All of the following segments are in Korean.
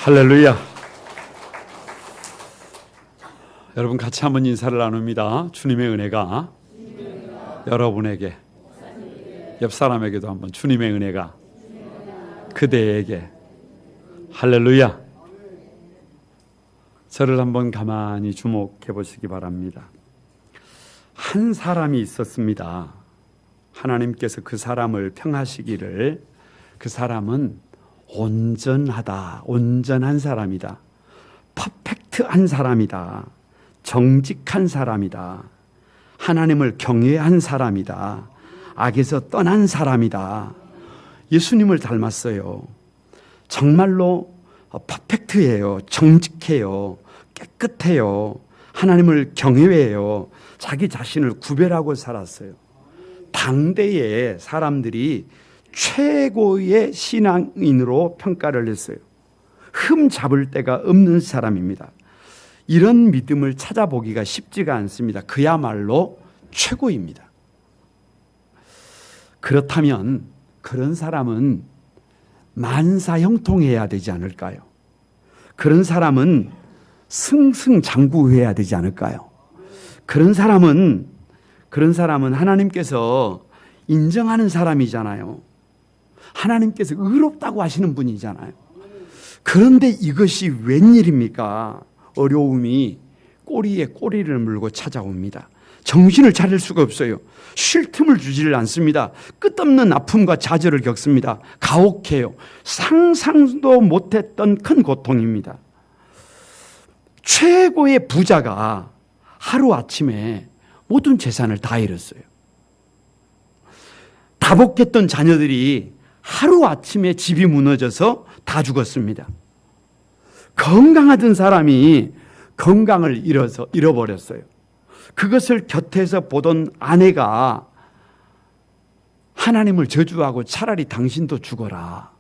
할렐루야. 여러분 같이 한번 인사를 나눕니다. 주님의 은혜가 여러분에게, 옆 사람에게도 한번 주님의 은혜가 그대에게. 할렐루야. 저를 한번 가만히 주목해 보시기 바랍니다. 한 사람이 있었습니다. 하나님께서 그 사람을 평하시기를, 그 사람은 온전하다, 온전한 사람이다, 퍼펙트한 사람이다, 정직한 사람이다, 하나님을 경외한 사람이다, 악에서 떠난 사람이다. 예수님을 닮았어요. 정말로 퍼펙트해요. 정직해요. 깨끗해요. 하나님을 경외해요. 자기 자신을 구별하고 살았어요. 당대의 사람들이 최고의 신앙인으로 평가를 했어요. 흠 잡을 데가 없는 사람입니다. 이런 믿음을 찾아보기가 쉽지가 않습니다. 그야말로 최고입니다. 그렇다면 그런 사람은 만사형통해야 되지 않을까요? 그런 사람은 승승장구해야 되지 않을까요? 그런 사람은 하나님께서 인정하는 사람이잖아요. 하나님께서 의롭다고 하시는 분이잖아요. 그런데 이것이 웬일입니까? 어려움이 꼬리에 꼬리를 물고 찾아옵니다. 정신을 차릴 수가 없어요. 쉴 틈을 주지를 않습니다. 끝없는 아픔과 좌절을 겪습니다. 가혹해요. 상상도 못했던 큰 고통입니다. 최고의 부자가 하루아침에 모든 재산을 다 잃었어요. 다복했던 자녀들이 하루아침에 집이 무너져서 다 죽었습니다. 건강하던 사람이 건강을 잃어버렸어요. 그것을 곁에서 보던 아내가 하나님을 저주하고 차라리 당신도 죽어라,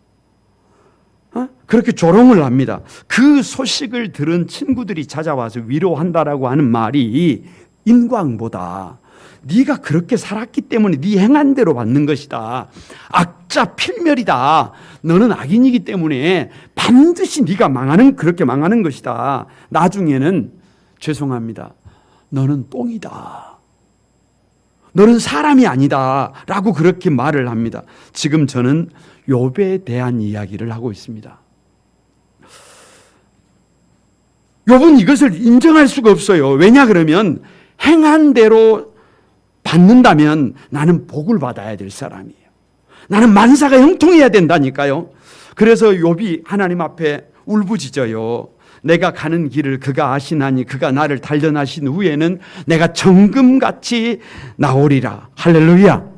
그렇게 조롱을 합니다. 그 소식을 들은 친구들이 찾아와서 위로한다라고 하는 말이 인광보다 네가 그렇게 살았기 때문에 네 행한 대로 받는 것이다. 악자 필멸이다. 너는 악인이기 때문에 반드시 네가 그렇게 망하는 것이다. 나중에는 죄송합니다, 너는 똥이다, 너는 사람이 아니다 라고 그렇게 말을 합니다. 지금 저는 욥에 대한 이야기를 하고 있습니다. 욥은 이것을 인정할 수가 없어요. 왜냐 그러면 행한 대로 받는다면 나는 복을 받아야 될 사람이에요. 나는 만사가 형통해야 된다니까요. 그래서 욥이 하나님 앞에 울부짖어요. 내가 가는 길을 그가 아시나니 그가 나를 단련하신 후에는 내가 정금같이 나오리라. 할렐루야.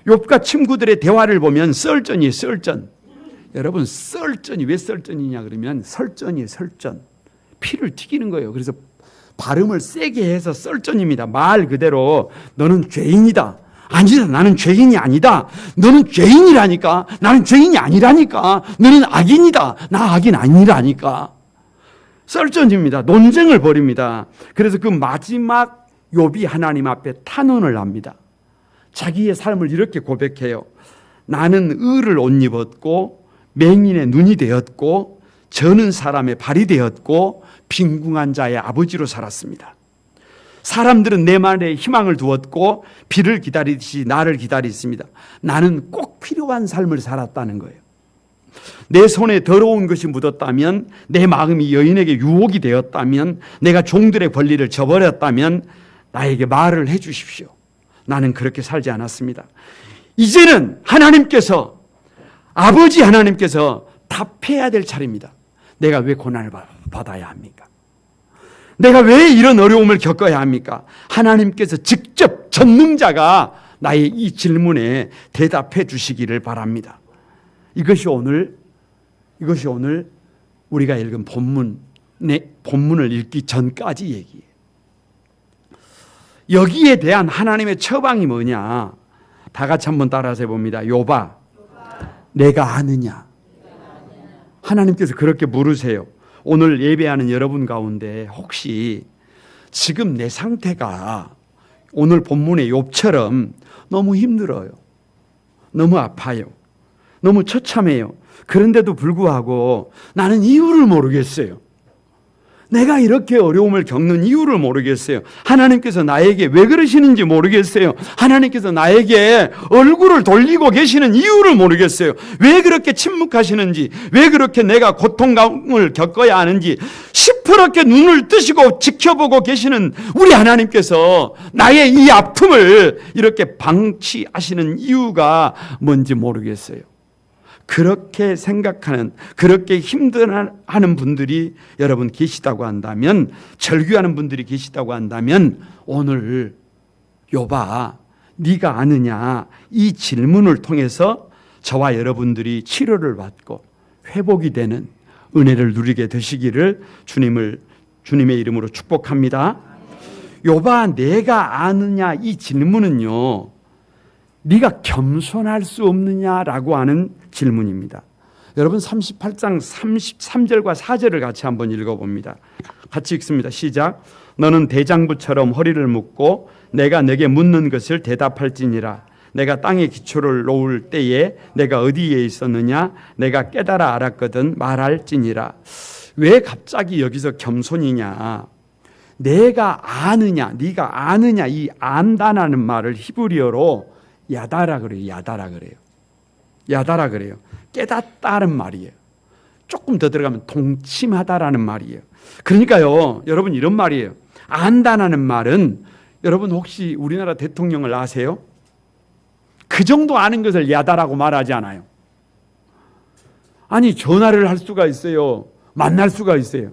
욥과 친구들의 대화를 보면 썰전이에요. 썰전. 여러분, 썰전이 왜 썰전이냐 그러면 설전이에요. 설전. 피를 튀기는 거예요. 그래서 발음을 세게 해서 썰전입니다. 말 그대로 너는 죄인이다. 아니다, 나는 죄인이 아니다. 너는 죄인이라니까. 나는 죄인이 아니라니까. 너는 악인이다. 나 악인 아니라니까. 썰전입니다. 논쟁을 벌입니다. 그래서 그 마지막 욥이 하나님 앞에 탄원을 합니다. 자기의 삶을 이렇게 고백해요. 나는 의를 옷 입었고 맹인의 눈이 되었고 저는 사람의 발이 되었고 빈궁한 자의 아버지로 살았습니다. 사람들은 내 말에 희망을 두었고 비를 기다리듯이 나를 기다렸습니다. 나는 꼭 필요한 삶을 살았다는 거예요. 내 손에 더러운 것이 묻었다면, 내 마음이 여인에게 유혹이 되었다면, 내가 종들의 권리를 저버렸다면 나에게 말을 해 주십시오. 나는 그렇게 살지 않았습니다. 이제는 하나님께서, 아버지 하나님께서 답해야 될 차례입니다. 내가 왜 고난을 받아야 합니까? 내가 왜 이런 어려움을 겪어야 합니까? 하나님께서 직접 전능자가 나의 이 질문에 대답해 주시기를 바랍니다. 이것이 오늘 우리가 읽은 본문을 읽기 전까지 얘기해요. 여기에 대한 하나님의 처방이 뭐냐? 다 같이 한번 따라서 해봅니다. 욥아, 내가 아느냐? 하나님께서 그렇게 물으세요. 오늘 예배하는 여러분 가운데 혹시 지금 내 상태가 오늘 본문의 욥처럼 너무 힘들어요. 너무 아파요. 너무 처참해요. 그런데도 불구하고 나는 이유를 모르겠어요. 내가 이렇게 어려움을 겪는 이유를 모르겠어요. 하나님께서 나에게 왜 그러시는지 모르겠어요. 하나님께서 나에게 얼굴을 돌리고 계시는 이유를 모르겠어요. 왜 그렇게 침묵하시는지, 왜 그렇게 내가 고통감을 겪어야 하는지 시퍼렇게 눈을 뜨시고 지켜보고 계시는 우리 하나님께서 나의 이 아픔을 이렇게 방치하시는 이유가 뭔지 모르겠어요. 그렇게 생각하는, 그렇게 힘들어하는 분들이 여러분 계시다고 한다면, 절규하는 분들이 계시다고 한다면, 오늘 욥아 네가 아느냐 이 질문을 통해서 저와 여러분들이 치료를 받고 회복이 되는 은혜를 누리게 되시기를 주님의 이름으로 축복합니다. 욥아 내가 아느냐 이 질문은요, 네가 겸손할 수 없느냐라고 하는 질문입니다. 여러분 38장 33절과 4절을 같이 한번 읽어봅니다. 같이 읽습니다. 시작. 너는 대장부처럼 허리를 묶고 내가 내게 묻는 것을 대답할지니라. 내가 땅에 기초를 놓을 때에 내가 어디에 있었느냐? 내가 깨달아 알았거든 말할지니라. 왜 갑자기 여기서 겸손이냐? 내가 아느냐, 네가 아느냐, 이 안다라는 말을 히브리어로 야다라 그래요. 야다라 그래요. 야다라 그래요. 깨닫다는 말이에요. 조금 더 들어가면 동침하다라는 말이에요. 그러니까요, 여러분 이런 말이에요. 안다라는 말은 여러분 혹시 우리나라 대통령을 아세요? 그 정도 아는 것을 야다라고 말하지 않아요. 아니 전화를 할 수가 있어요. 만날 수가 있어요.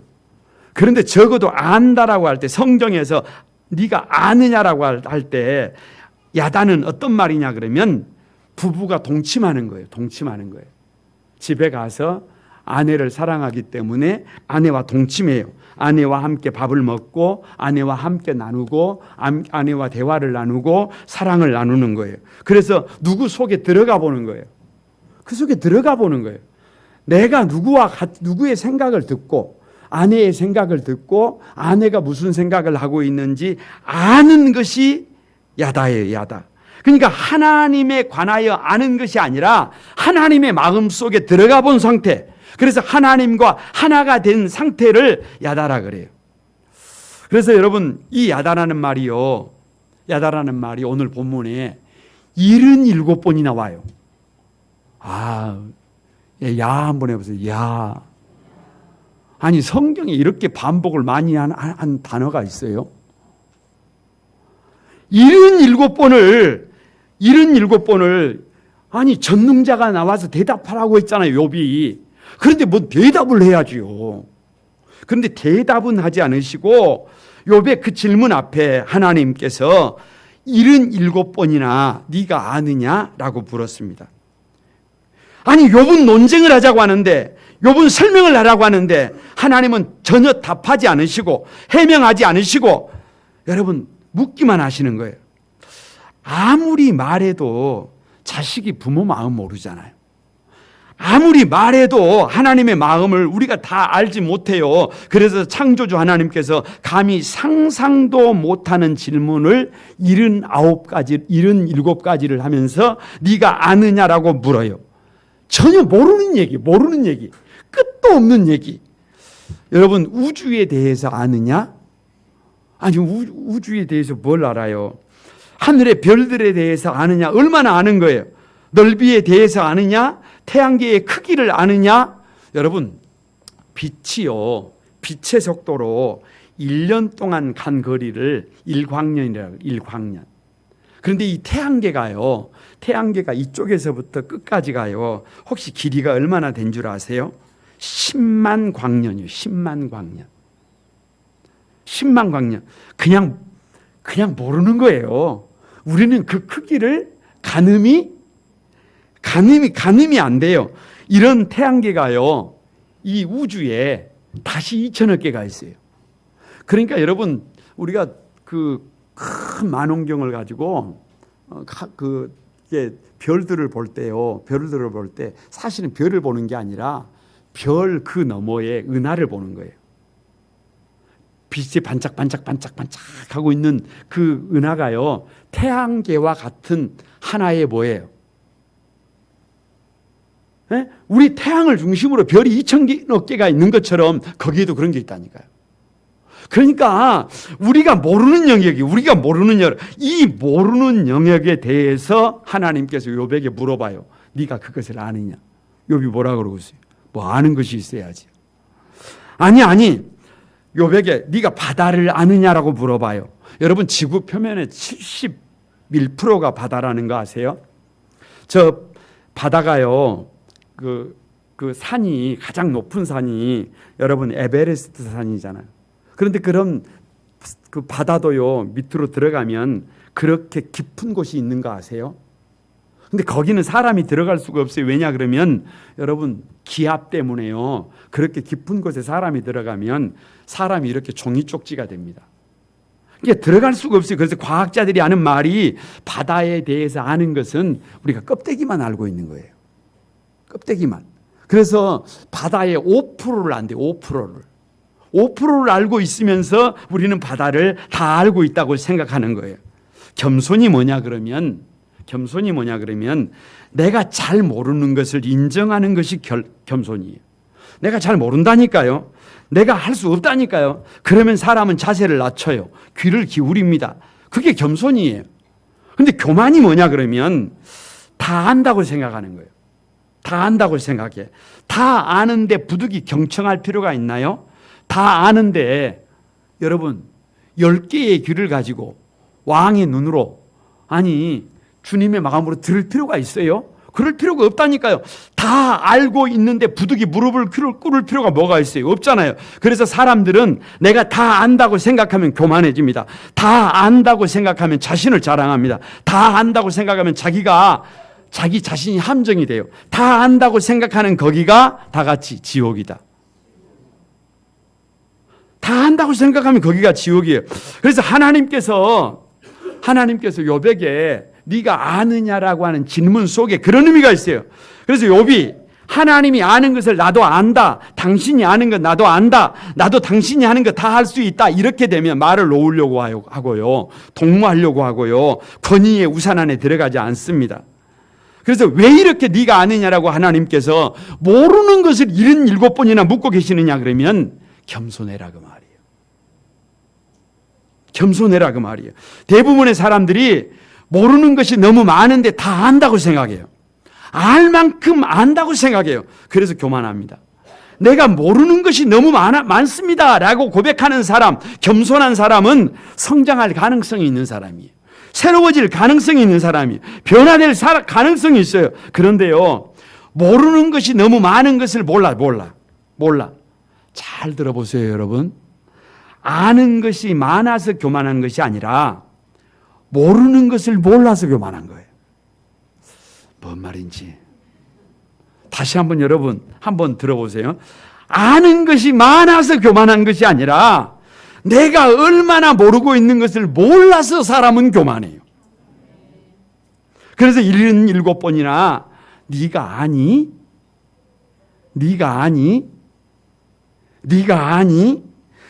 그런데 적어도 안다라고 할 때, 성경에서 네가 아느냐라고 할 때 야다는 어떤 말이냐 그러면 부부가 동침하는 거예요. 동침하는 거예요. 집에 가서 아내를 사랑하기 때문에 아내와 동침해요. 아내와 함께 밥을 먹고 아내와 함께 나누고 아내와 대화를 나누고 사랑을 나누는 거예요. 그래서 누구 속에 들어가 보는 거예요. 그 속에 들어가 보는 거예요. 내가 누구의 생각을 듣고 아내의 생각을 듣고 아내가 무슨 생각을 하고 있는지 아는 것이 야다예요. 야다. 그러니까 하나님에 관하여 아는 것이 아니라 하나님의 마음속에 들어가 본 상태, 그래서 하나님과 하나가 된 상태를 야다라 그래요. 그래서 여러분 이 야다라는 말이요, 야다라는 말이 오늘 본문에 77번이 나와요. 야 한번 해보세요. 야. 아니 성경에 이렇게 반복을 많이 한 단어가 있어요. 77번을 아니 전능자가 나와서 대답하라고 했잖아요. 욥이. 그런데 뭐 대답을 해야지요. 그런데 대답은 하지 않으시고 욥의 그 질문 앞에 하나님께서 77번이나 네가 아느냐라고 물었습니다. 아니 욥은 논쟁을 하자고 하는데, 욥은 설명을 하라고 하는데 하나님은 전혀 답하지 않으시고 해명하지 않으시고 여러분 묻기만 하시는 거예요. 아무리 말해도 자식이 부모 마음 모르잖아요. 아무리 말해도 하나님의 마음을 우리가 다 알지 못해요. 그래서 창조주 하나님께서 감히 상상도 못하는 질문을 77가지를 하면서 네가 아느냐라고 물어요. 전혀 모르는 얘기, 끝도 없는 얘기. 여러분 우주에 대해서 아느냐? 아니 우주에 대해서 뭘 알아요? 하늘의 별들에 대해서 아느냐? 얼마나 아는 거예요? 넓이에 대해서 아느냐? 태양계의 크기를 아느냐? 여러분 빛이요, 빛의 속도로 1년 동안 간 거리를 1광년이라고, 1광년. 그런데 이 태양계가 이쪽에서부터 끝까지 가요. 혹시 길이가 얼마나 된 줄 아세요? 10만 광년이요. 10만 광년. 10만 광년. 그냥 모르는 거예요. 우리는 그 크기를 가늠이 안 돼요. 이런 태양계가요, 이 우주에 다시 2천억 개가 있어요. 그러니까 여러분 우리가 그 큰 만원경을 가지고 별들을 볼 때요, 별들을 볼 때 사실은 별을 보는 게 아니라 별 그 너머에 은하를 보는 거예요. 빛이 반짝반짝하고 있는 그 은하가요, 태양계와 같은 하나의 뭐예요? 우리 태양을 중심으로 별이 2,000개 개가 있는 것처럼 거기에도 그런 게 있다니까요. 그러니까 우리가 모르는 영역이 이 모르는 영역에 대해서 하나님께서 욥에게 물어봐요. 네가 그것을 아느냐? 욥이 뭐라 그러고 있어요? 뭐 아는 것이 있어야지. 아니 욥에게 네가 바다를 아느냐라고 물어봐요. 여러분 지구 표면의 71%가 바다라는 거 아세요? 저 바다가요. 그 산이 가장 높은 산이 여러분 에베레스트 산이잖아요. 그런데 그럼 그 바다도요 밑으로 들어가면 그렇게 깊은 곳이 있는 거 아세요? 근데 거기는 사람이 들어갈 수가 없어요. 왜냐 그러면 여러분 기압 때문에요. 그렇게 깊은 곳에 사람이 들어가면 사람이 이렇게 종이 쪽지가 됩니다. 이게 들어갈 수가 없어요. 그래서 과학자들이 하는 말이 바다에 대해서 아는 것은 우리가 껍데기만 알고 있는 거예요. 껍데기만. 그래서 바다의 5%를 안돼요. 5%를 알고 있으면서 우리는 바다를 다 알고 있다고 생각하는 거예요. 겸손이 뭐냐 그러면 내가 잘 모르는 것을 인정하는 것이 겸손이에요. 내가 잘 모른다니까요. 내가 할 수 없다니까요. 그러면 사람은 자세를 낮춰요. 귀를 기울입니다. 그게 겸손이에요. 근데 교만이 뭐냐 그러면 다 안다고 생각하는 거예요. 다 안다고 생각해. 다 아는데 부득이 경청할 필요가 있나요? 다 아는데 여러분 10개의 귀를 가지고 왕의 눈으로 주님의 마음으로 들을 필요가 있어요? 그럴 필요가 없다니까요. 다 알고 있는데 부득이 무릎을 꿇을 필요가 뭐가 있어요? 없잖아요. 그래서 사람들은 내가 다 안다고 생각하면 교만해집니다. 다 안다고 생각하면 자신을 자랑합니다. 다 안다고 생각하면 자기 자신이 함정이 돼요. 다 안다고 생각하는 거기가 다 같이 지옥이다. 다 안다고 생각하면 거기가 지옥이에요. 그래서 하나님께서 욥에게 네가 아느냐라고 하는 질문 속에 그런 의미가 있어요. 그래서 욥이 하나님이 아는 것을 나도 안다. 당신이 아는 것 나도 안다. 나도 당신이 하는 것 다 할 수 있다. 이렇게 되면 말을 놓으려고 하고요. 동무하려고 하고요. 권위의 우산 안에 들어가지 않습니다. 그래서 왜 이렇게 네가 아느냐라고 하나님께서 모르는 것을 77번이나 묻고 계시느냐 그러면 겸손해라 그 말이에요. 겸손해라 그 말이에요. 대부분의 사람들이 모르는 것이 너무 많은데 다 안다고 생각해요. 알 만큼 안다고 생각해요. 그래서 교만합니다. 내가 모르는 것이 너무 많습니다 라고 고백하는 사람, 겸손한 사람은 성장할 가능성이 있는 사람이에요. 새로워질 가능성이 있는 사람이에요. 변화될 가능성이 있어요. 그런데요, 모르는 것이 너무 많은 것을 몰라. 잘 들어보세요, 여러분. 아는 것이 많아서 교만한 것이 아니라 모르는 것을 몰라서 교만한 거예요. 뭔 말인지 다시 한번 여러분 한번 들어보세요. 아는 것이 많아서 교만한 것이 아니라 내가 얼마나 모르고 있는 것을 몰라서 사람은 교만해요. 그래서 77번이나 네가 아니?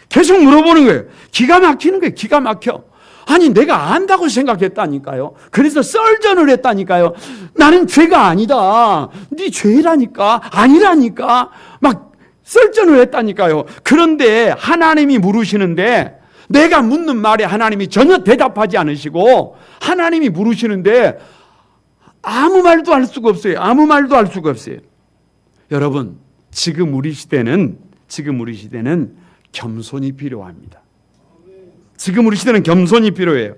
계속 물어보는 거예요. 기가 막히는 거예요. 기가 막혀. 아니 내가 안다고 생각했다니까요. 그래서 썰전을 했다니까요. 나는 죄가 아니다. 네 죄라니까. 아니라니까. 막 썰전을 했다니까요. 그런데 하나님이 물으시는데 내가 묻는 말에 하나님이 전혀 대답하지 않으시고 하나님이 물으시는데 아무 말도 할 수가 없어요. 여러분 지금 우리 시대는 겸손이 필요합니다. 지금 우리 시대는 겸손이 필요해요.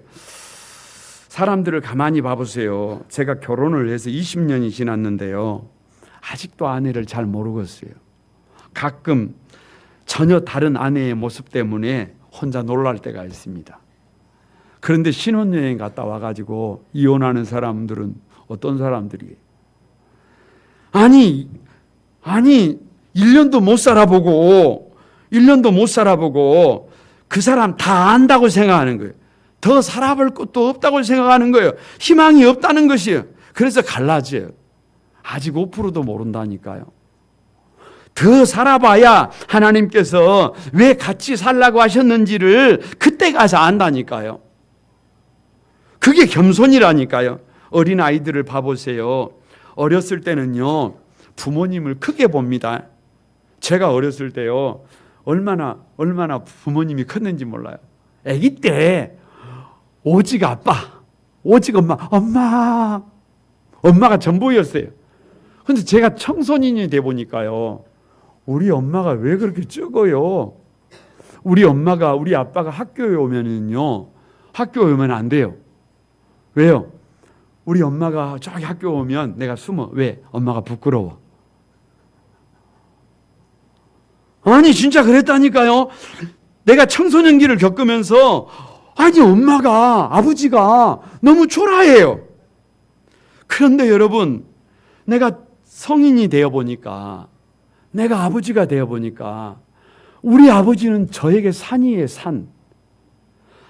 사람들을 가만히 봐보세요. 제가 결혼을 해서 20년이 지났는데요. 아직도 아내를 잘 모르겠어요. 가끔 전혀 다른 아내의 모습 때문에 혼자 놀랄 때가 있습니다. 그런데 신혼여행 갔다 와가지고 이혼하는 사람들은 어떤 사람들이에요? 아니 1년도 못 살아보고 그 사람 다 안다고 생각하는 거예요. 더 살아볼 것도 없다고 생각하는 거예요. 희망이 없다는 것이에요. 그래서 갈라져요. 아직 5%도 모른다니까요. 더 살아봐야 하나님께서 왜 같이 살라고 하셨는지를 그때 가서 안다니까요. 그게 겸손이라니까요. 어린 아이들을 봐보세요. 어렸을 때는요, 부모님을 크게 봅니다. 제가 어렸을 때요, 얼마나 부모님이 컸는지 몰라요. 아기 때 오직 아빠, 오직 엄마가 전부였어요. 근데 제가 청소년이 돼 보니까요, 우리 엄마가 왜 그렇게 적어요? 우리 아빠가 학교에 오면은요, 학교에 오면 안 돼요. 왜요? 우리 엄마가 저기 학교 오면 내가 숨어. 왜? 엄마가 부끄러워. 아니, 진짜 그랬다니까요. 내가 청소년기를 겪으면서, 아니, 아버지가 너무 초라해요. 그런데 여러분, 내가 성인이 되어 보니까, 내가 아버지가 되어 보니까, 우리 아버지는 저에게 산이에요, 산.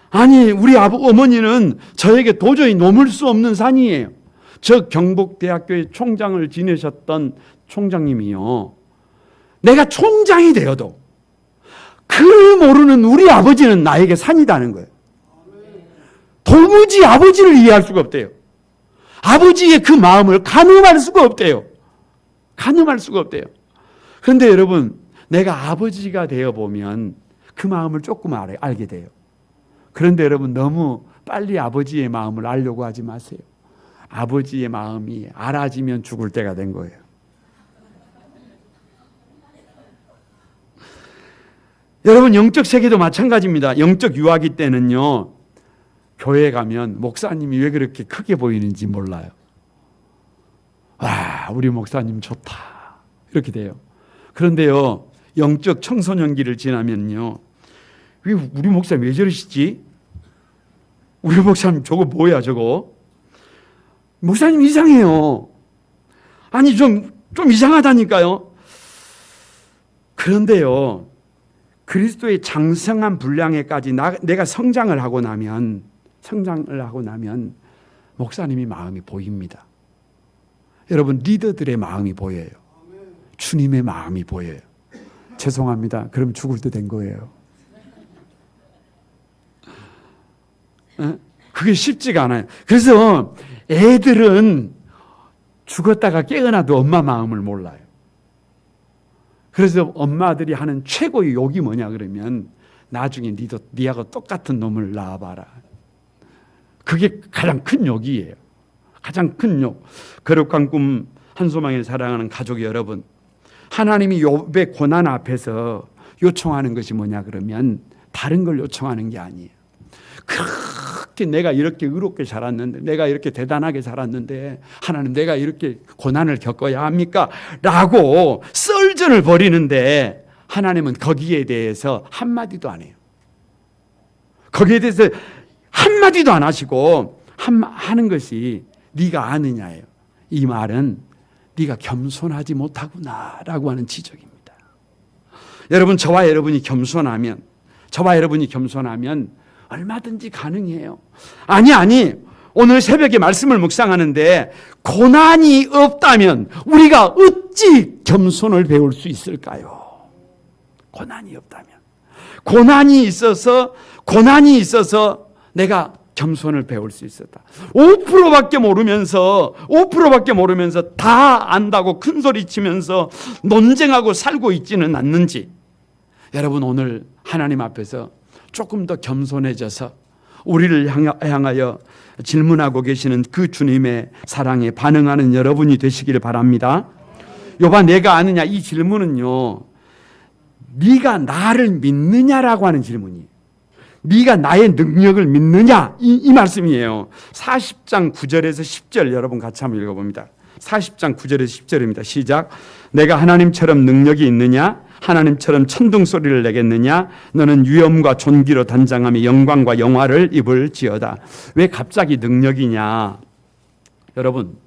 아니, 우리 어머니는 저에게 도저히 넘을 수 없는 산이에요. 저 경북대학교의 총장을 지내셨던 총장님이요, 내가 총장이 되어도 그 모르는 우리 아버지는 나에게 산이다는 거예요. 도무지 아버지를 이해할 수가 없대요. 아버지의 그 마음을 가늠할 수가 없대요. 가늠할 수가 없대요. 그런데 여러분, 내가 아버지가 되어보면 그 마음을 조금 알게 돼요. 그런데 여러분, 너무 빨리 아버지의 마음을 알려고 하지 마세요. 아버지의 마음이 알아지면 죽을 때가 된 거예요. 여러분, 영적 세계도 마찬가지입니다. 영적 유아기 때는요, 교회에 가면 목사님이 왜 그렇게 크게 보이는지 몰라요. 와, 우리 목사님 좋다, 이렇게 돼요. 그런데요, 영적 청소년기를 지나면요, 우리 목사님 왜 저러시지? 우리 목사님 저거 뭐야, 저거? 목사님 이상해요. 아니, 좀 이상하다니까요. 그런데요, 그리스도의 장성한 분량에까지 내가 성장을 하고 나면 목사님이 마음이 보입니다. 여러분, 리더들의 마음이 보여요. 주님의 마음이 보여요. 죄송합니다. 그럼 죽을 때 된 거예요. 그게 쉽지가 않아요. 그래서 애들은 죽었다가 깨어나도 엄마 마음을 몰라요. 그래서 엄마들이 하는 최고의 욕이 뭐냐 그러면, 나중에 니하고 똑같은 놈을 낳아봐라. 그게 가장 큰 욕이에요. 가장 큰 욕. 거룩한 꿈 한소망에 사랑하는 가족 여러분, 하나님이 욥의 고난 앞에서 요청하는 것이 뭐냐 그러면 다른 걸 요청하는 게 아니에요. 그렇게 내가 이렇게 의롭게 살았는데, 내가 이렇게 대단하게 살았는데 하나님, 내가 이렇게 고난을 겪어야 합니까? 라고 썰전을 벌이는데, 하나님은 거기에 대해서 한마디도 안 해요. 거기에 대해서 한마디도 안 하시고 하는 것이 네가 아느냐예요. 이 말은 네가 겸손하지 못하구나라고 하는 지적입니다. 여러분, 저와 여러분이 겸손하면 얼마든지 가능해요. 아니, 오늘 새벽에 말씀을 묵상하는데 고난이 없다면 우리가 어찌 겸손을 배울 수 있을까요? 고난이 없다면, 고난이 있어서 내가 겸손을 배울 수 있었다. 5%밖에 모르면서 다 안다고 큰 소리 치면서 논쟁하고 살고 있지는 않는지, 여러분, 오늘 하나님 앞에서 조금 더 겸손해져서 우리를 향하여 질문하고 계시는 그 주님의 사랑에 반응하는 여러분이 되시길 바랍니다. 여봐, 내가 아느냐, 이 질문은요, 네가 나를 믿느냐라고 하는 질문이에요. 네가 나의 능력을 믿느냐, 이 말씀이에요. 40장 9절에서 10절 여러분 같이 한번 읽어봅니다. 40장 9절에서 10절입니다. 시작. 내가 하나님처럼 능력이 있느냐? 하나님처럼 천둥 소리를 내겠느냐? 너는 위엄과 존귀로 단장하며 영광과 영화를 입을지어다. 왜 갑자기 능력이냐? 여러분,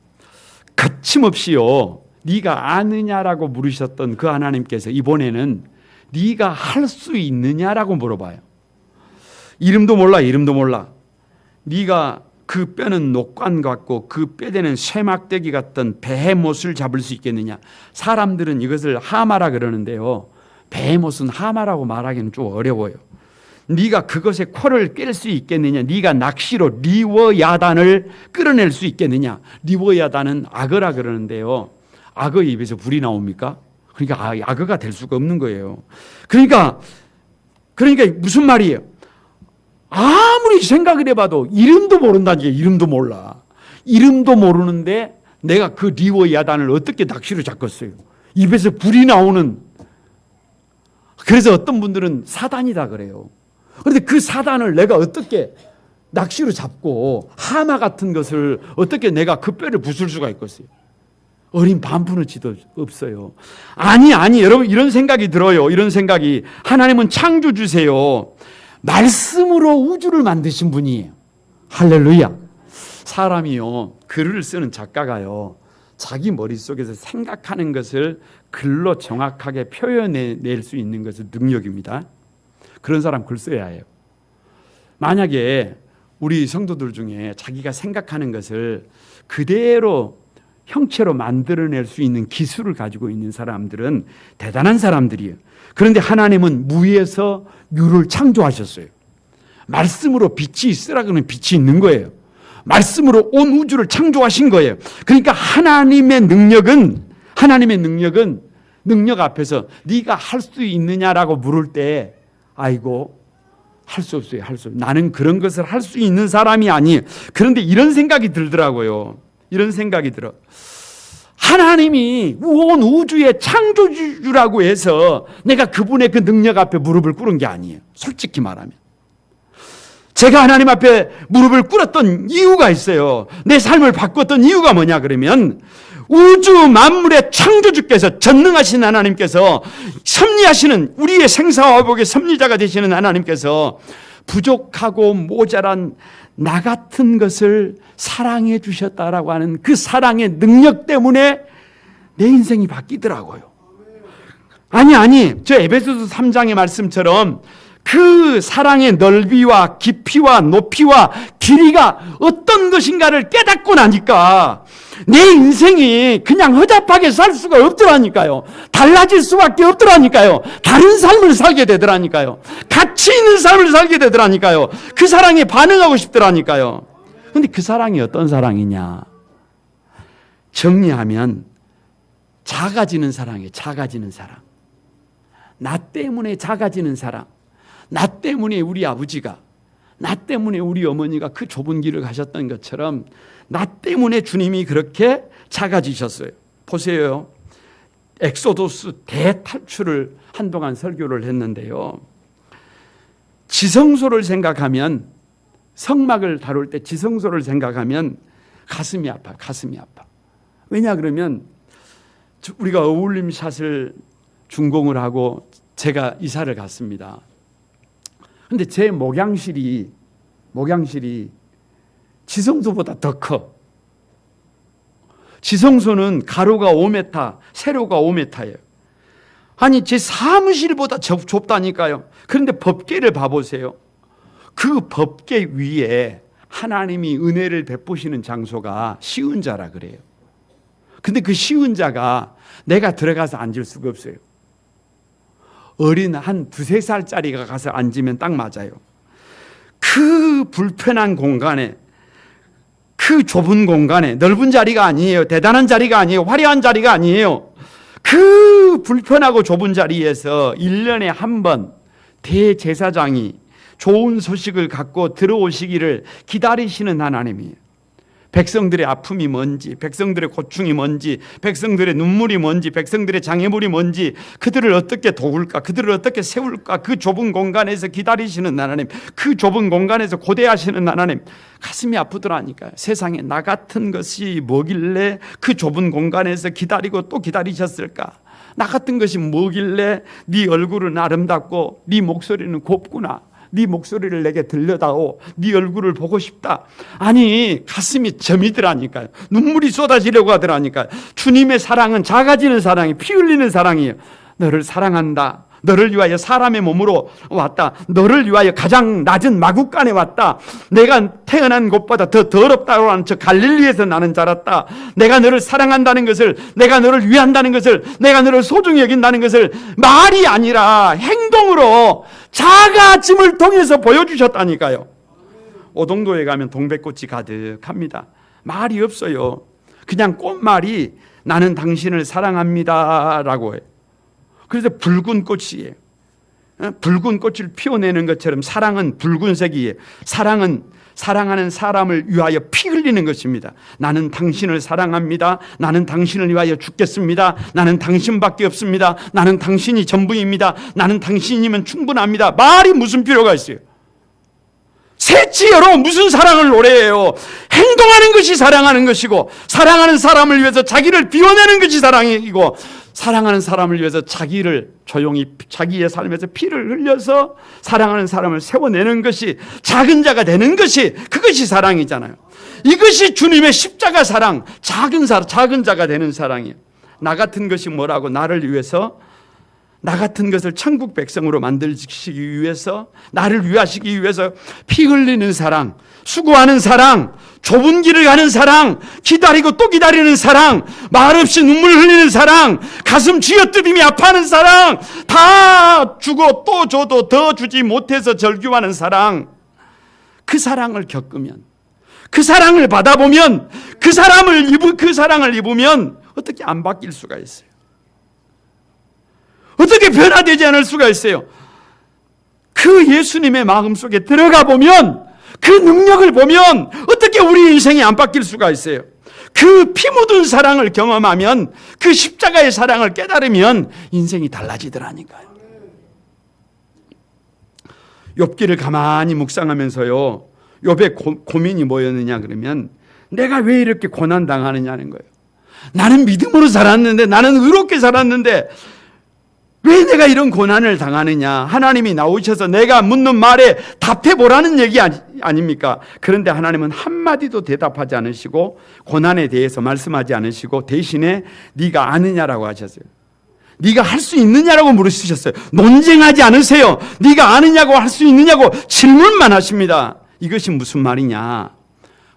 거침없이요, 네가 아느냐라고 물으셨던 그 하나님께서 이번에는 네가 할 수 있느냐라고 물어봐요. 이름도 몰라. 네가 그 뼈는 녹관 같고 그 뼈대는 쇠막대기 같던 베헤못을 잡을 수 있겠느냐? 사람들은 이것을 하마라 그러는데요, 베헤못은 하마라고 말하기는 좀 어려워요. 네가 그것의 코를 깰 수 있겠느냐? 네가 낚시로 리워야단을 끌어낼 수 있겠느냐? 리워야단은 악어라 그러는데요, 악어의 입에서 불이 나옵니까? 그러니까 악어가 될 수가 없는 거예요. 그러니까 무슨 말이에요? 아무리 생각을 해봐도 이름도 모른다니까. 이름도 몰라. 이름도 모르는데 내가 그 리워야단을 어떻게 낚시로 잡겠어요? 입에서 불이 나오는. 그래서 어떤 분들은 사단이다 그래요. 그런데 그 사단을 내가 어떻게 낚시로 잡고 하마 같은 것을 어떻게 내가 그 뼈를 부술 수가 있겠어요? 어린 반푼어치도 없어요. 아니 여러분, 이런 생각이 들어요. 이런 생각이. 하나님은 창조주세요. 말씀으로 우주를 만드신 분이에요. 할렐루야. 사람이요, 글을 쓰는 작가가요, 자기 머릿속에서 생각하는 것을 글로 정확하게 표현해낼 수 있는 것은 능력입니다. 그런 사람 글 써야 해요. 만약에 우리 성도들 중에 자기가 생각하는 것을 그대로 형체로 만들어낼 수 있는 기술을 가지고 있는 사람들은 대단한 사람들이에요. 그런데 하나님은 무에서 유를 창조하셨어요. 말씀으로 빛이 있으라 그러면 빛이 있는 거예요. 말씀으로 온 우주를 창조하신 거예요. 그러니까 하나님의 능력은 능력 앞에서 네가 할 수 있느냐라고 물을 때 아이고 할 수 없어요. 나는 그런 것을 할 수 있는 사람이 아니에요. 그런데 이런 생각이 들더라고요. 이런 생각이 들어. 하나님이 온 우주의 창조주라고 해서 내가 그분의 그 능력 앞에 무릎을 꿇은 게 아니에요. 솔직히 말하면. 제가 하나님 앞에 무릎을 꿇었던 이유가 있어요. 내 삶을 바꿨던 이유가 뭐냐 그러면 우주 만물의 창조주께서, 전능하신 하나님께서, 섭리하시는 우리의 생사와 회복의 섭리자가 되시는 하나님께서 부족하고 모자란 나 같은 것을 사랑해 주셨다라고 하는 그 사랑의 능력 때문에 내 인생이 바뀌더라고요. 아니 저 에베소서 3장의 말씀처럼 그 사랑의 넓이와 깊이와 높이와 길이가 어떤 것인가를 깨닫고 나니까 내 인생이 그냥 허접하게 살 수가 없더라니까요. 달라질 수밖에 없더라니까요. 다른 삶을 살게 되더라니까요. 가치 있는 삶을 살게 되더라니까요. 그 사랑에 반응하고 싶더라니까요. 그런데 그 사랑이 어떤 사랑이냐? 정리하면 작아지는 사랑이에요. 작아지는 사랑. 나 때문에 작아지는 사랑. 나 때문에 우리 아버지가, 나 때문에 우리 어머니가 그 좁은 길을 가셨던 것처럼 나 때문에 주님이 그렇게 작아지셨어요. 보세요. 엑소도스 대탈출을 한동안 설교를 했는데요. 지성소를 생각하면, 성막을 다룰 때 지성소를 생각하면 가슴이 아파. 왜냐 그러면 우리가 어울림샷을 준공을 하고 제가 이사를 갔습니다. 근데 제 목양실이 지성소보다 더 커. 지성소는 가로가 5m, 세로가 5m예요. 아니 제 사무실보다 좁다니까요. 그런데 법궤를 봐보세요. 그 법궤 위에 하나님이 은혜를 베푸시는 장소가 시은자라 그래요. 근데 그 시은자가 내가 들어가서 앉을 수가 없어요. 어린 한 2-3살짜리가 가서 앉으면 딱 맞아요. 그 불편한 공간에, 그 좁은 공간에, 넓은 자리가 아니에요. 대단한 자리가 아니에요. 화려한 자리가 아니에요. 그 불편하고 좁은 자리에서 1년에 한 번 대제사장이 좋은 소식을 갖고 들어오시기를 기다리시는 하나님이에요. 백성들의 아픔이 뭔지, 백성들의 고충이 뭔지, 백성들의 눈물이 뭔지, 백성들의 장애물이 뭔지, 그들을 어떻게 도울까, 그들을 어떻게 세울까, 그 좁은 공간에서 기다리시는 하나님, 그 좁은 공간에서 고대하시는 하나님. 가슴이 아프더라니까요. 세상에 나 같은 것이 뭐길래 그 좁은 공간에서 기다리고 또 기다리셨을까? 나 같은 것이 뭐길래 네 얼굴은 아름답고 네 목소리는 곱구나, 네 목소리를 내게 들려다오, 네 얼굴을 보고 싶다. 아니 가슴이 저미더라니까요. 눈물이 쏟아지려고 하더라니까요. 주님의 사랑은 작아지는 사랑이, 피 흘리는 사랑이에요. 너를 사랑한다. 너를 위하여 사람의 몸으로 왔다. 너를 위하여 가장 낮은 마국간에 왔다. 내가 태어난 곳보다 더 더럽다고 하는 저 갈릴리에서 나는 자랐다. 내가 너를 사랑한다는 것을, 내가 너를 위한다는 것을, 내가 너를 소중히 여긴다는 것을 말이 아니라 행동으로 작아짐을 통해서 보여주셨다니까요. 오동도에 가면 동백꽃이 가득합니다. 말이 없어요. 그냥 꽃말이 나는 당신을 사랑합니다 라고 해요. 그래서 붉은 꽃이에요. 붉은 꽃을 피워내는 것처럼 사랑은 붉은색이에요. 사랑하는 사람을 위하여 피 흘리는 것입니다. 나는 당신을 사랑합니다. 나는 당신을 위하여 죽겠습니다. 나는 당신밖에 없습니다. 나는 당신이 전부입니다. 나는 당신이면 충분합니다. 말이 무슨 필요가 있어요? 셋째로 무슨 사랑을 노래해요? 행동하는 것이 사랑하는 것이고, 사랑하는 사람을 위해서 자기를 비워내는 것이 사랑이고, 사랑하는 사람을 위해서 자기를 조용히 자기의 삶에서 피를 흘려서 사랑하는 사람을 세워내는 것이, 작은 자가 되는 것이, 그것이 사랑이잖아요. 이것이 주님의 십자가 사랑, 작은 자가 되는 사랑이에요. 나 같은 것이 뭐라고? 나를 위해서, 나 같은 것을 천국 백성으로 만들시기 위해서, 나를 위하시기 위해서 피 흘리는 사랑, 수고하는 사랑, 좁은 길을 가는 사랑, 기다리고 또 기다리는 사랑, 말없이 눈물 흘리는 사랑, 가슴 쥐어뜯으며 아파하는 사랑, 다 주고 또 줘도 더 주지 못해서 절규하는 사랑, 그 사랑을 겪으면, 그 사랑을 받아보면, 그 사랑을 입으면 어떻게 안 바뀔 수가 있어요? 어떻게 변화되지 않을 수가 있어요? 그 예수님의 마음속에 들어가 보면, 그 능력을 보면 어떻게 우리 인생이 안 바뀔 수가 있어요? 그 피 묻은 사랑을 경험하면, 그 십자가의 사랑을 깨달으면 인생이 달라지더라니까요. 욥기를 가만히 묵상하면서요, 욥의 고민이 뭐였느냐 그러면, 내가 왜 이렇게 고난당하느냐는 거예요. 나는 믿음으로 살았는데, 나는 의롭게 살았는데 왜 내가 이런 고난을 당하느냐. 하나님이 나오셔서 내가 묻는 말에 답해보라는 얘기 아닙니까? 그런데 하나님은 한마디도 대답하지 않으시고, 고난에 대해서 말씀하지 않으시고, 대신에 네가 아느냐라고 하셨어요. 네가 할 수 있느냐라고 물으셨어요. 논쟁하지 않으세요. 네가 아느냐고, 할 수 있느냐고 질문만 하십니다. 이것이 무슨 말이냐?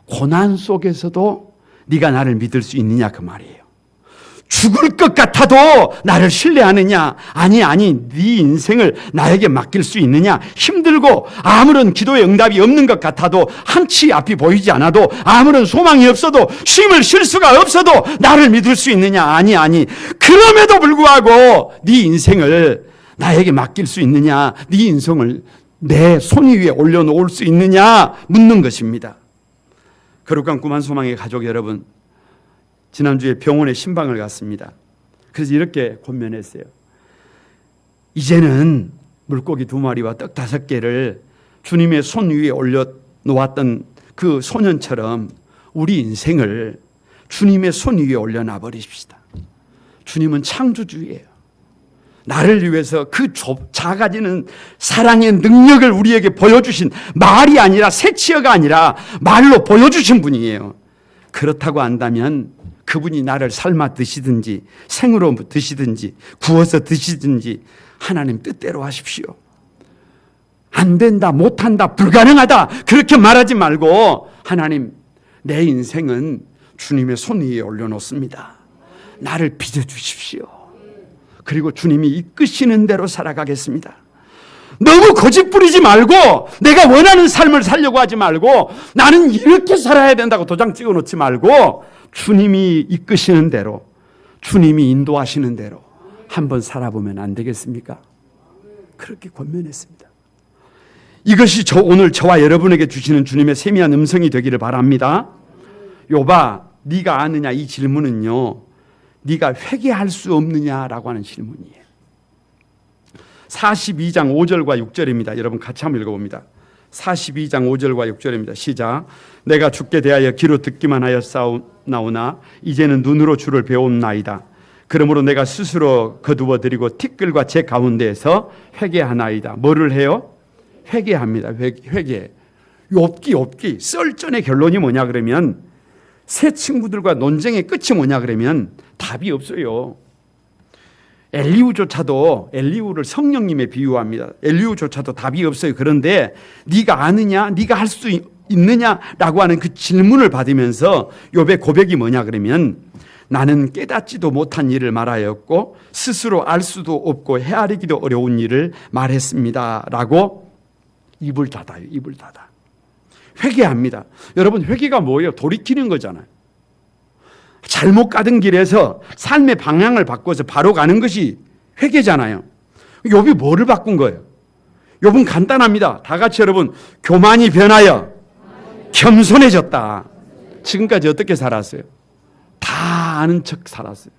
고난 속에서도 네가 나를 믿을 수 있느냐, 그 말이에요. 죽을 것 같아도 나를 신뢰하느냐? 아니, 네 인생을 나에게 맡길 수 있느냐? 힘들고 아무런 기도의 응답이 없는 것 같아도, 한치 앞이 보이지 않아도, 아무런 소망이 없어도, 쉼을 쉴 수가 없어도 나를 믿을 수 있느냐? 아니, 그럼에도 불구하고 네 인생을 나에게 맡길 수 있느냐? 네 인생을 내 손 위에 올려놓을 수 있느냐? 묻는 것입니다. 거룩한 꿈한 소망의 가족 여러분, 지난주에 병원에 신방을 갔습니다. 그래서 이렇게 권면했어요. 이제는 물고기 2마리와 떡 5개를 주님의 손 위에 올려놓았던 그 소년처럼 우리 인생을 주님의 손 위에 올려놔 버리십시다. 주님은 창조주예요. 나를 위해서 그 작아지는 사랑의 능력을 우리에게 보여주신, 말이 아니라 색치어가 아니라 말로 보여주신 분이에요. 그렇다고 한다면 그분이 나를 삶아 드시든지 생으로 드시든지 구워서 드시든지 하나님 뜻대로 하십시오. 안 된다, 못한다, 불가능하다 그렇게 말하지 말고, 하나님, 내 인생은 주님의 손 위에 올려놓습니다. 나를 빚어주십시오. 그리고 주님이 이끄시는 대로 살아가겠습니다. 너무 고집 부리지 말고, 내가 원하는 삶을 살려고 하지 말고, 나는 이렇게 살아야 된다고 도장 찍어 놓지 말고, 주님이 이끄시는 대로, 주님이 인도하시는 대로 한번 살아보면 안 되겠습니까? 그렇게 권면했습니다. 이것이 오늘 저와 여러분에게 주시는 주님의 세미한 음성이 되기를 바랍니다. 욥아, 네가 아느냐? 이 질문은요, 네가 회개할 수 없느냐라고 하는 질문이에요. 42장 5절과 6절입니다. 여러분 같이 한번 읽어봅니다. 42장 5절과 6절입니다. 시작. 내가 주께 대하여 귀로 듣기만 하였사오나 이제는 눈으로 주를 배웠나이다. 그러므로 내가 스스로 거두어 드리고 티끌과 제 가운데에서 회개하나이다. 뭐를 해요? 회개합니다. 회개. 욥기 썰전의 결론이 뭐냐 그러면, 새 친구들과 논쟁의 끝이 뭐냐 그러면 답이 없어요. 엘리우를 성령님에 비유합니다. 엘리우조차도 답이 없어요. 그런데 네가 아느냐? 네가 할 수 있느냐라고 하는 그 질문을 받으면서 욥의 고백이 뭐냐 그러면, 나는 깨닫지도 못한 일을 말하였고 스스로 알 수도 없고 헤아리기도 어려운 일을 말했습니다 라고 입을 닫아요. 입을 닫아. 회개합니다. 여러분, 회개가 뭐예요? 돌이키는 거잖아요. 잘못 가던 길에서 삶의 방향을 바꿔서 바로 가는 것이 회개잖아요. 욥이 뭐를 바꾼 거예요? 욥은 간단합니다. 다 같이 여러분, 교만이 변하여 겸손해졌다. 지금까지 어떻게 살았어요? 다 아는 척 살았어요.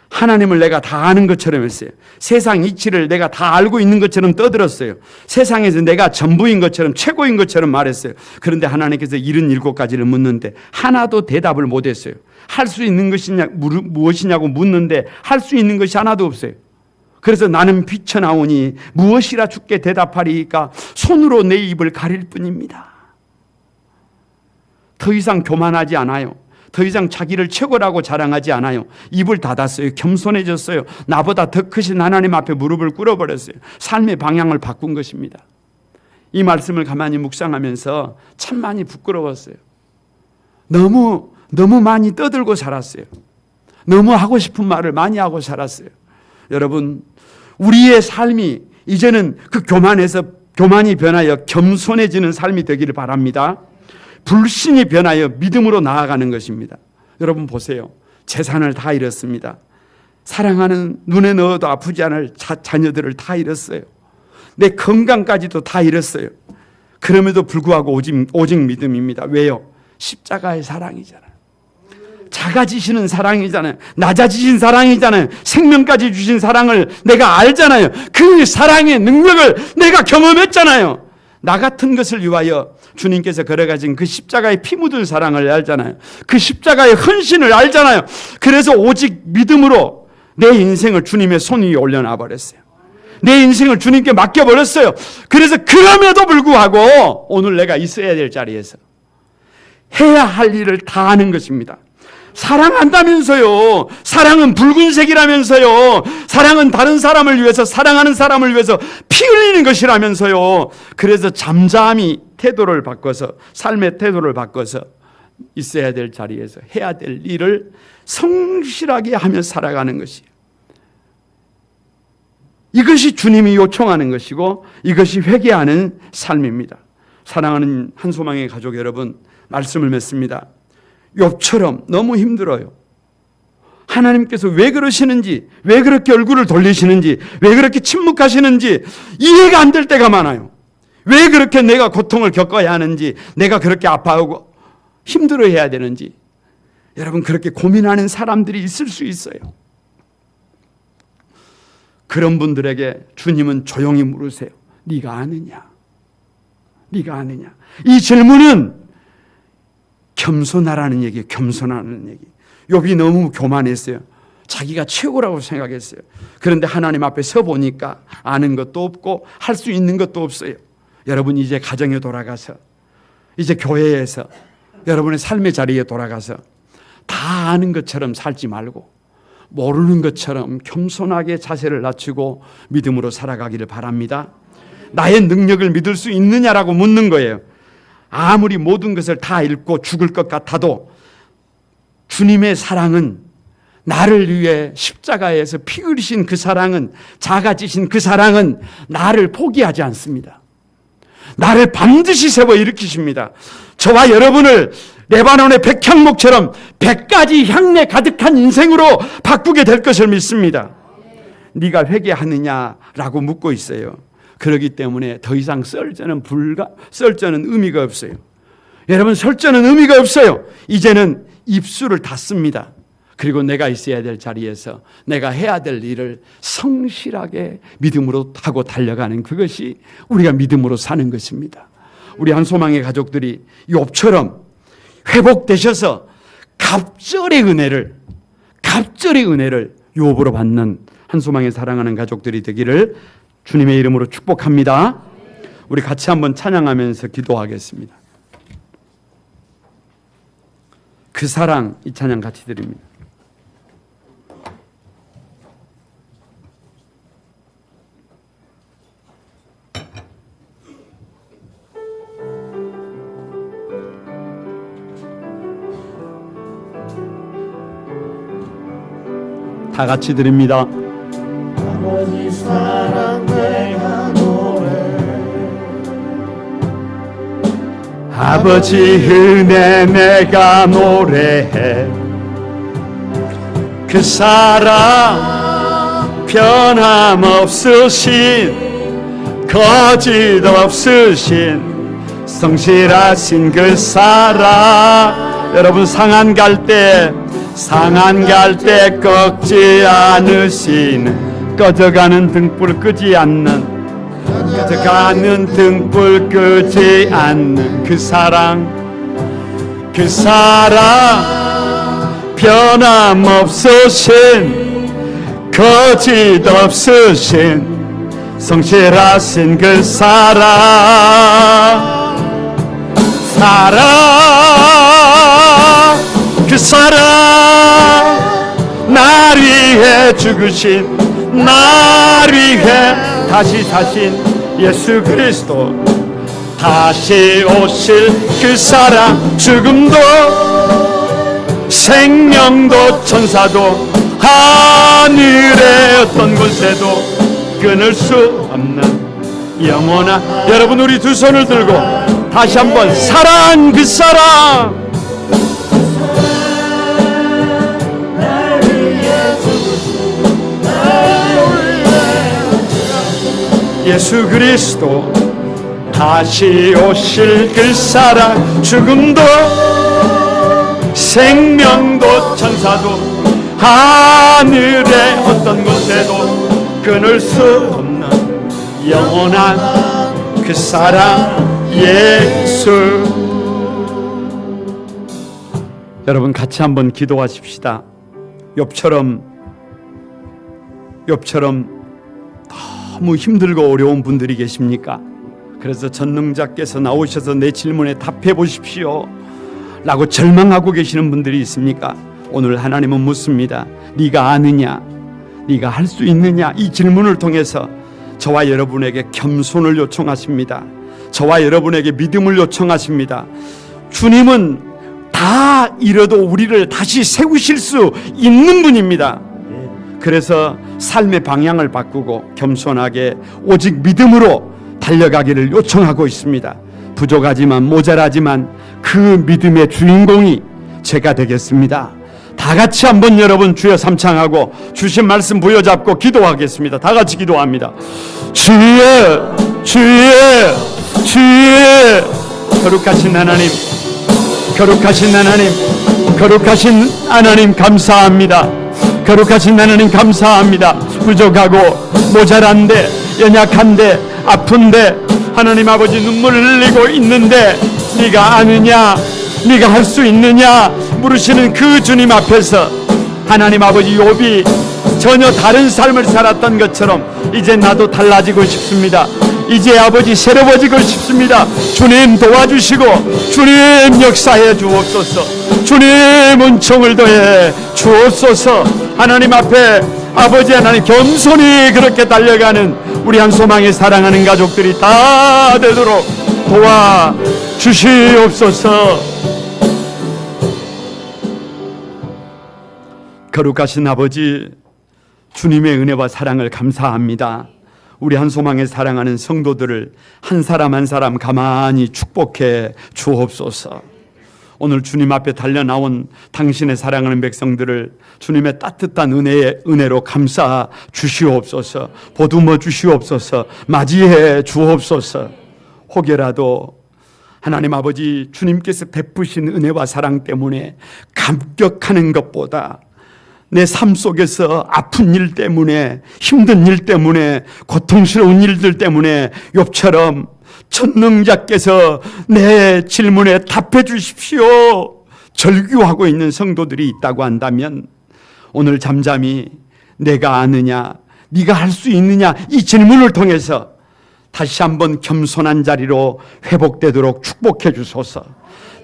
하나님을 내가 다 아는 것처럼 했어요. 세상 이치를 내가 다 알고 있는 것처럼 떠들었어요. 세상에서 내가 전부인 것처럼, 최고인 것처럼 말했어요. 그런데 하나님께서 77가지를 묻는데 하나도 대답을 못했어요. 할 수 있는 것이 무엇이냐고 묻는데 할 수 있는 것이 하나도 없어요. 그래서 나는 비쳐나오니 무엇이라 주께 대답하리이까 손으로 내 입을 가릴 뿐입니다. 더 이상 교만하지 않아요. 더 이상 자기를 최고라고 자랑하지 않아요. 입을 닫았어요. 겸손해졌어요. 나보다 더 크신 하나님 앞에 무릎을 꿇어버렸어요. 삶의 방향을 바꾼 것입니다. 이 말씀을 가만히 묵상하면서 참 많이 부끄러웠어요. 너무 많이 떠들고 살았어요. 너무 하고 싶은 말을 많이 하고 살았어요. 여러분, 우리의 삶이 이제는 그 교만이 변하여 겸손해지는 삶이 되기를 바랍니다. 불신이 변하여 믿음으로 나아가는 것입니다. 여러분 보세요. 재산을 다 잃었습니다. 사랑하는, 눈에 넣어도 아프지 않을 자녀들을 다 잃었어요. 내 건강까지도 다 잃었어요. 그럼에도 불구하고 오직 믿음입니다. 왜요? 십자가의 사랑이잖아요. 작아지시는 사랑이잖아요. 낮아지신 사랑이잖아요. 생명까지 주신 사랑을 내가 알잖아요. 그 사랑의 능력을 내가 경험했잖아요. 나 같은 것을 위하여 주님께서 걸어가신 그 십자가의 피 묻은 사랑을 알잖아요. 그 십자가의 헌신을 알잖아요. 그래서 오직 믿음으로 내 인생을 주님의 손 위에 올려놔 버렸어요. 내 인생을 주님께 맡겨버렸어요. 그래서 그럼에도 불구하고 오늘 내가 있어야 될 자리에서 해야 할 일을 다 하는 것입니다. 사랑한다면서요. 사랑은 붉은색이라면서요. 사랑은 다른 사람을 위해서, 사랑하는 사람을 위해서 피 흘리는 것이라면서요. 그래서 잠잠히 태도를 바꿔서, 삶의 태도를 바꿔서 있어야 될 자리에서 해야 될 일을 성실하게 하며 살아가는 것이에요. 이것이 주님이 요청하는 것이고 이것이 회개하는 삶입니다. 사랑하는 한소망의 가족 여러분, 말씀을 맺습니다. 욥처럼 너무 힘들어요. 하나님께서 왜 그러시는지, 왜 그렇게 얼굴을 돌리시는지, 왜 그렇게 침묵하시는지 이해가 안 될 때가 많아요. 왜 그렇게 내가 고통을 겪어야 하는지, 내가 그렇게 아파하고 힘들어해야 되는지, 여러분 그렇게 고민하는 사람들이 있을 수 있어요. 그런 분들에게 주님은 조용히 물으세요. 네가 아느냐? 네가 아느냐? 이 질문은 겸손하라는 얘기예요. 겸손하는 얘기. 욥이 너무 교만했어요. 자기가 최고라고 생각했어요. 그런데 하나님 앞에 서 보니까 아는 것도 없고 할 수 있는 것도 없어요. 여러분 이제 가정에 돌아가서, 이제 교회에서, 여러분의 삶의 자리에 돌아가서 다 아는 것처럼 살지 말고 모르는 것처럼 겸손하게 자세를 낮추고 믿음으로 살아가기를 바랍니다. 나의 능력을 믿을 수 있느냐라고 묻는 거예요. 아무리 모든 것을 다 잃고 죽을 것 같아도 주님의 사랑은, 나를 위해 십자가에서 피 흘리신 그 사랑은, 작아지신 그 사랑은 나를 포기하지 않습니다. 나를 반드시 세워 일으키십니다. 저와 여러분을 레바논의 백향목처럼 100가지 향내 가득한 인생으로 바꾸게 될 것을 믿습니다. 네가 회개하느냐라고 묻고 있어요. 그렇기 때문에 더 이상 썰전은 의미가 없어요. 여러분, 설전은 의미가 없어요. 이제는 입술을 닫습니다. 그리고 내가 있어야 될 자리에서 내가 해야 될 일을 성실하게 믿음으로 하고 달려가는, 그것이 우리가 믿음으로 사는 것입니다. 우리 한소망의 가족들이 욥처럼 회복되셔서 갑절의 은혜를 욥으로 받는 한소망의 사랑하는 가족들이 되기를 주님의 이름으로 축복합니다. 우리 같이 한번 찬양하면서 기도하겠습니다. 그 사랑, 이 찬양 같이 드립니다. 다 같이 드립니다. 아버지 사랑 내가 노래, 아버지 은혜 내가 노래해, 그 사랑 변함없으신 거짓 없으신 성실하신 그 사랑. 여러분 상한 갈 때 꺾지 않으시는 꺼져가는 등불 끄지 않는 꺼져가는 등불 끄지 않는 그 사랑 변함없으신 거짓 없으신 성실하신 그 사랑 그 사랑 날 위해 죽으신 날 위해 다시 사신 예수 그리스도 다시 오실 그 사랑 죽음도 생명도 천사도 하늘의 어떤 곳에도 끊을 수 없는 영원한. 여러분 우리 두 손을 들고 다시 한번 사랑 그 사랑 예수 그리스도 다시 오실 그 사랑 죽음도 생명도 천사도 하늘의 어떤 곳에도 끊을 수 없는 영원한 그 사랑 예수. 여러분 같이 한번 기도하십시다. 욥처럼 너무 힘들고 어려운 분들이 계십니까? 그래서 전능자께서 나오셔서 내 질문에 답해 보십시오 라고 절망하고 계시는 분들이 있습니까? 오늘 하나님은 묻습니다. 네가 아느냐? 네가 할 수 있느냐? 이 질문을 통해서 저와 여러분에게 겸손을 요청하십니다. 저와 여러분에게 믿음을 요청하십니다. 주님은 다 잃어도 우리를 다시 세우실 수 있는 분입니다. 그래서 삶의 방향을 바꾸고 겸손하게 오직 믿음으로 달려가기를 요청하고 있습니다. 부족하지만 모자라지만 그 믿음의 주인공이 제가 되겠습니다. 다 같이 한번 여러분 주여 삼창하고 주신 말씀 부여잡고 기도하겠습니다. 다 같이 기도합니다. 주여 주여 주여. 거룩하신 하나님, 거룩하신 하나님, 거룩하신 하나님 감사합니다. 거룩하신 하나님 감사합니다. 부족하고 모자란데 연약한데 아픈데 하나님 아버지 눈물을 흘리고 있는데 네가 아느냐? 네가 할 수 있느냐? 물으시는 그 주님 앞에서 하나님 아버지 욥이 전혀 다른 삶을 살았던 것처럼 이제 나도 달라지고 싶습니다. 이제 아버지 새로워지고 싶습니다. 주님 도와주시고 주님 역사해 주옵소서. 주님 은총을 더해 주옵소서. 하나님 앞에 아버지 하나님 겸손히 그렇게 달려가는 우리 한소망에 사랑하는 가족들이 다 되도록 도와주시옵소서. 거룩하신 아버지, 주님의 은혜와 사랑을 감사합니다. 우리 한소망에 사랑하는 성도들을 한 사람 한 사람 가만히 축복해 주옵소서. 오늘 주님 앞에 달려나온 당신의 사랑하는 백성들을 주님의 따뜻한 은혜로 감싸 주시옵소서. 보듬어 주시옵소서. 맞이해 주옵소서. 혹여라도 하나님 아버지 주님께서 베푸신 은혜와 사랑 때문에 감격하는 것보다 내 삶 속에서 아픈 일 때문에, 힘든 일 때문에, 고통스러운 일들 때문에 욥처럼 전능자께서 내 질문에 답해 주십시오 절규하고 있는 성도들이 있다고 한다면 오늘 잠잠히 내가 아느냐, 네가 할 수 있느냐 이 질문을 통해서 다시 한번 겸손한 자리로 회복되도록 축복해 주소서.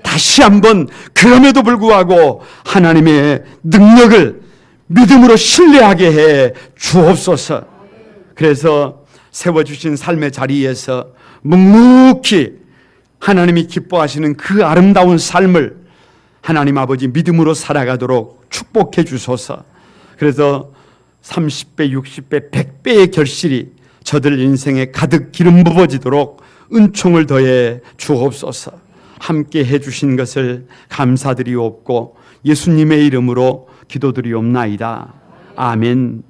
다시 한번 그럼에도 불구하고 하나님의 능력을 믿음으로 신뢰하게 해 주옵소서. 그래서 세워주신 삶의 자리에서 묵묵히 하나님이 기뻐하시는 그 아름다운 삶을 하나님 아버지 믿음으로 살아가도록 축복해 주소서. 그래서 30배, 60배, 100배의 결실이 저들 인생에 가득 기름 부어지도록 은총을 더해 주옵소서. 함께 해주신 것을 감사드리옵고 예수님의 이름으로 기도드리옵나이다. 아멘.